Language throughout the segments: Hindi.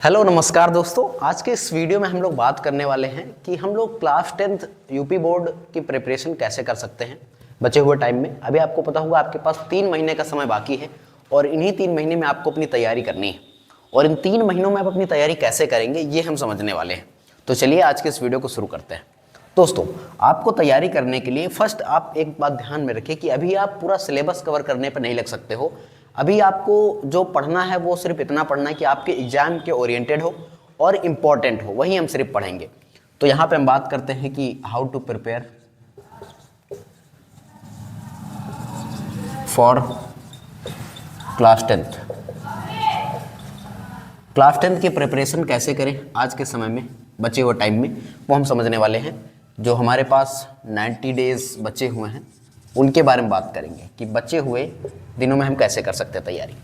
हेलो नमस्कार दोस्तों। आज के इस वीडियो में हम लोग बात करने वाले हैं कि हम लोग क्लास 10th यूपी बोर्ड की प्रिपरेशन कैसे कर सकते हैं बचे हुए टाइम में। अभी आपको पता होगा आपके पास 3 महीने का समय बाकी है और इन्हीं 3 महीने में आपको अपनी तैयारी करनी है और इन 3 महीनों में आप अपनी तैयारी कैसे करेंगे ये हम समझने वाले हैं। तो चलिए आज के इस वीडियो को शुरू करते हैं। दोस्तों, आपको तैयारी करने के लिए फर्स्ट आप एक बात ध्यान में रखें कि अभी आप पूरा सिलेबस कवर करने पर नहीं लग सकते हो। अभी आपको जो पढ़ना है वो सिर्फ इतना पढ़ना है कि आपके एग्जाम के ओरिएंटेड हो और इम्पॉर्टेंट हो, वही हम सिर्फ पढ़ेंगे। तो यहाँ पे हम बात करते हैं कि how to prepare for class 10th। Class 10th की प्रिपरेशन कैसे करें आज के समय में बचे हुए टाइम में, वो हम समझने वाले हैं। जो हमारे पास 90 डेज बचे हुए हैं उनके बारे में बात करेंगे कि बचे हुए दिनों में हम कैसे कर सकते हैं तैयारी।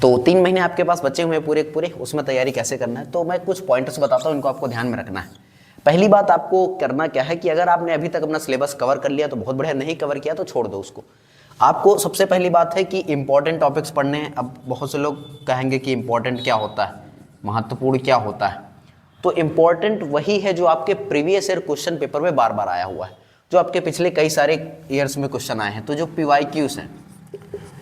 तो 3 महीने आपके पास बचे हुए हैं पूरे, उसमें तैयारी कैसे करना है। तो मैं कुछ पॉइंटर्स बताता हूँ, इनको आपको ध्यान में रखना है। पहली बात आपको करना क्या है कि अगर आपने अभी तक अपना सिलेबस कवर कर लिया तो बहुत बढ़िया, नहीं कवर किया तो छोड़ दो उसको। आपको सबसे पहली बात है कि इंपॉर्टेंट टॉपिक्स पढ़ने हैं। अब बहुत से लोग कहेंगे कि इंपॉर्टेंट क्या होता है, महत्वपूर्ण क्या होता है। तो इंपॉर्टेंट वही है जो आपके प्रीवियस ईयर क्वेश्चन पेपर में बार बार आया हुआ है, जो आपके पिछले कई सारे ईयर्स में क्वेश्चन आए हैं। तो जो PYQs हैं,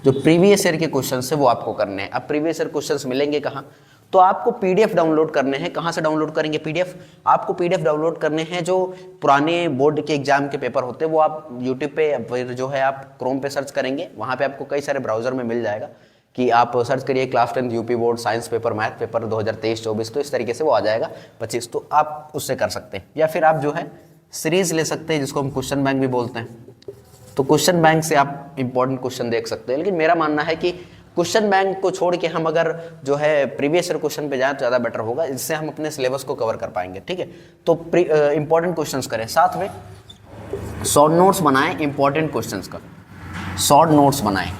जो प्रीवियस ईयर के क्वेश्चंस है वो आपको करने हैं। अब प्रीवियस ईयर क्वेश्चंस मिलेंगे कहाँ? तो आपको PDF डाउनलोड करने हैं। कहाँ से डाउनलोड करेंगे PDF? आपको PDF डाउनलोड करने हैं जो पुराने बोर्ड के एग्जाम के पेपर होते हैं, वो आप यूट्यूब पे फिर जो है आप क्रोम पे सर्च करेंगे, वहाँ पे आपको कई सारे ब्राउजर में मिल जाएगा कि आप सर्च करिए class 10th UP board science paper, math paper 2023-24, तो इस तरीके से वो आ जाएगा 25। तो आप उससे कर सकते हैं, या फिर आप जो है सीरीज ले सकते हैं जिसको हम क्वेश्चन बैंक भी बोलते हैं। तो क्वेश्चन बैंक से आप इंपॉर्टेंट क्वेश्चन देख सकते हैं। लेकिन मेरा मानना है कि क्वेश्चन बैंक को छोड़ के हम अगर जो है प्रीवियस ईयर क्वेश्चन पे जाएं तो ज़्यादा बेटर होगा, इससे हम अपने सिलेबस को कवर कर पाएंगे। ठीक है, तो इंपॉर्टेंट क्वेश्चंस करें, साथ में शॉर्ट नोट्स बनाएं इंपॉर्टेंट क्वेश्चंस का। शॉर्ट नोट्स बनाएं।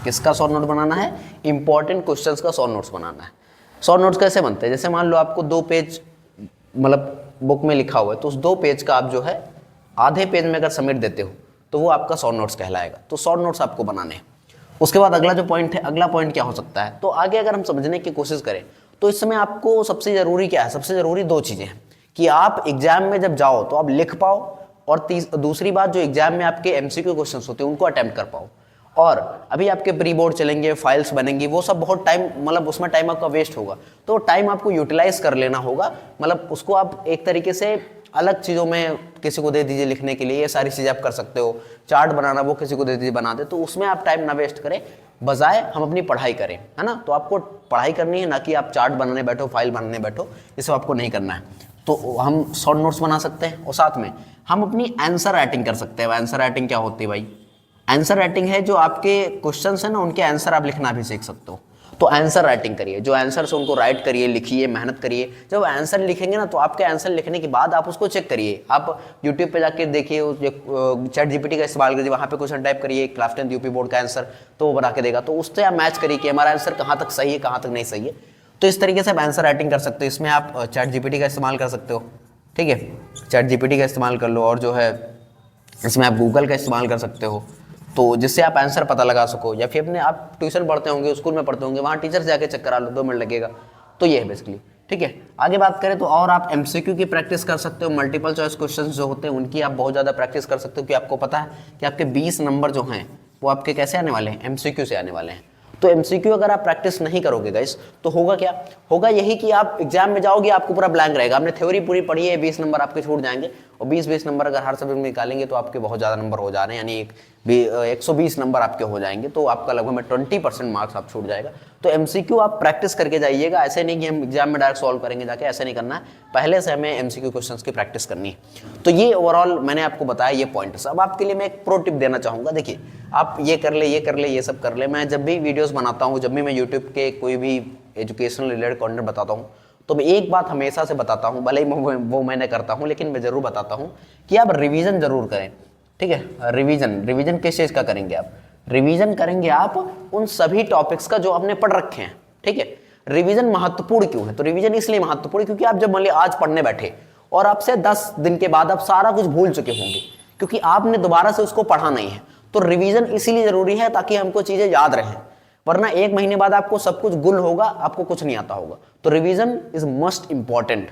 किसका शॉर्ट नोट बनाना है? इंपॉर्टेंट क्वेश्चंस का शॉर्ट नोट्स बनाना है। शॉर्ट नोट्स कैसे बनते हैं? जैसे मान लो आपको 2 पेज मतलब बुक में लिखा हुआ है, तो उस 2 पेज का आप जो है आधे पेज में अगर समेट देते हो तो वो आपका शॉर्ट नोट्स कहलाएगा। तो शॉर्ट नोट्स आपको बनाने हैं। उसके बाद अगला जो पॉइंट है, अगला पॉइंट क्या हो सकता है? तो आगे अगर हम समझने की कोशिश करें तो इस समय आपको सबसे जरूरी क्या है? सबसे जरूरी 2 चीजें हैं कि आप एग्जाम में जब जाओ तो आप लिख पाओ, और दूसरी बात जो एग्जाम में आपके MCQ क्वेश्चन होते हैं उनको अटेम्प्ट कर पाओ। और अभी आपके प्री बोर्ड चलेंगे, फाइल्स बनेंगी, वो सब बहुत टाइम, मतलब उसमें टाइम आपका वेस्ट होगा। तो टाइम आपको यूटिलाइज कर लेना होगा, मतलब उसको आप एक तरीके से अलग चीज़ों में किसी को दे दीजिए लिखने के लिए, ये सारी चीज़ें आप कर सकते हो। चार्ट बनाना वो किसी को दे दीजिए बना दे, तो उसमें आप टाइम ना वेस्ट करें, बजाय हम अपनी पढ़ाई करें, है ना। तो आपको पढ़ाई करनी है, ना कि आप चार्ट बनाने बैठो, फाइल बनाने बैठो, इसे आपको नहीं करना है। तो हम शॉर्ट नोट्स बना सकते हैं और साथ में हम अपनी आंसर राइटिंग कर सकते हैं। आंसर राइटिंग क्या होती है भाई? आंसर राइटिंग है जो आपके क्वेश्चंस हैं ना, उनके आंसर आप लिखना भी सीख सकते हो। तो आंसर राइटिंग करिए, जो आंसर्स है उनको राइट करिए, लिखिए, मेहनत करिए। जब आंसर लिखेंगे ना तो आपके आंसर लिखने के बाद आप उसको चेक करिए। आप यूट्यूब पे जाके देखिए, चैट GPT का इस्तेमाल करिए, वहाँ पे क्वेश्चन टाइप करिए क्लास 10th यूपी बोर्ड का आंसर, तो वो बना के देगा। तो उससे आप मैच करिए कि हमारा आंसर कहाँ तक सही है, कहाँ तक नहीं सही है। तो इस तरीके से आप आंसर राइटिंग कर सकते हो। इसमें आप चैट GPT का इस्तेमाल कर सकते हो, ठीक है, चैट GPT का इस्तेमाल कर लो, और जो है इसमें आप गूगल का इस्तेमाल कर सकते हो, तो जिससे आप आंसर पता लगा सको। या फिर अपने आप ट्यूशन पढ़ते होंगे, स्कूल में पढ़ते होंगे, वहाँ टीचर से जाके चेक करा लो, 2 मिनट लगेगा। तो ये है बेसिकली, ठीक है। आगे बात करें तो और आप MCQ की प्रैक्टिस कर सकते हो। मल्टीपल चॉइस क्वेश्चंस जो होते हैं उनकी आप बहुत ज़्यादा प्रैक्टिस कर सकते हो, कि आपको पता है कि आपके 20 नंबर जो हैं वो आपके कैसे आने वाले हैं? MCQ से आने वाले हैं। तो MCQ अगर आप प्रैक्टिस नहीं करोगे गाइस तो होगा क्या? होगा यही कि आप एग्जाम में जाओगे, आपको पूरा ब्लैंक रहेगा। आपने थ्योरी पूरी पढ़ी है, 20 नंबर आपके छूट जाएंगे। और 20 नंबर अगर हर सब्जेक्ट में निकालेंगे तो आपके बहुत ज़्यादा नंबर हो जा रहे हैं, यानी 120 नंबर आपके हो जाएंगे। तो आपका लगभग 20% मार्क्स आप छूट जाएगा। तो MCQ आप प्रैक्टिस करके जाइएगा। ऐसे नहीं कि हम एग्जाम में डायरेक्ट सॉल्व करेंगे जाके, ऐसे नहीं करना है। पहले से हमें MCQ क्वेश्चंस की प्रैक्टिस करनी है। तो ये ओवरऑल मैंने आपको बताया ये पॉइंट्स। अब आपके लिए मैं एक प्रो टिप देना चाहूँगा। देखिए, आप ये कर ले, ये कर ले, ये सब कर ले। मैं जब भी वीडियोज़ बनाता हूँ, जब भी मैं यूट्यूब के कोई भी एजुकेशनल रिलेटेड कंटेंट बताता हूँ, तो मैं एक बात हमेशा से बताता हूँ, भले ही वो मैंने करता हूँ, लेकिन मैं जरूर बताता हूँ कि आप रिवीजन जरूर करें। ठीक है, रिवीजन किस चीज़ का करेंगे आप? रिवीजन करेंगे आप उन सभी टॉपिक्स का जो आपने पढ़ रखे हैं। ठीक है, रिवीजन महत्वपूर्ण क्यों है? तो रिवीजन इसलिए महत्वपूर्ण है क्योंकि आप जब मान लीजिए आज पढ़ने बैठे और आपसे 10 दिन के बाद आप सारा कुछ भूल चुके होंगे, क्योंकि आपने दोबारा से उसको पढ़ा नहीं है। तो रिवीजन इसीलिए जरूरी है ताकि हमको चीजें याद रहें। वरना 1 महीने बाद आपको सब कुछ गुल होगा, आपको कुछ नहीं आता होगा। तो रिवीजन इज मस्ट इंपॉर्टेंट,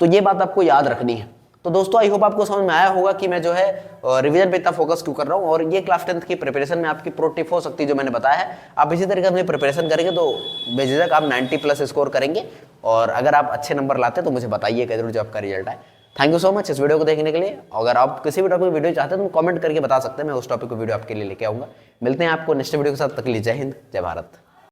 तो ये बात आपको याद रखनी है। तो दोस्तों आई होप आपको समझ में आया होगा कि मैं जो है रिवीजन पे इतना फोकस क्यों कर रहा हूँ, और ये क्लास 10th की प्रिपरेशन में आपकी प्रो टिप हो सकती है जो मैंने बताया है। आप इसी तरीके से प्रिपरेशन करेंगे तो बेझिझक आप 90+ स्कोर करेंगे, और अगर आप अच्छे नंबर लाते हैं तो मुझे बताइए जरूर जो आपका रिजल्ट आए। थैंक यू सो मच इस वीडियो को देखने के लिए। अगर आप किसी भी टॉपिक वीडियो चाहते हैं तो कमेंट करके बता सकते हैं, मैं उस टॉपिक को वीडियो आपके लिए लेके आऊंगा। मिलते हैं आपको नेक्स्ट वीडियो के साथ, तक के लिए जय हिंद, जय भारत।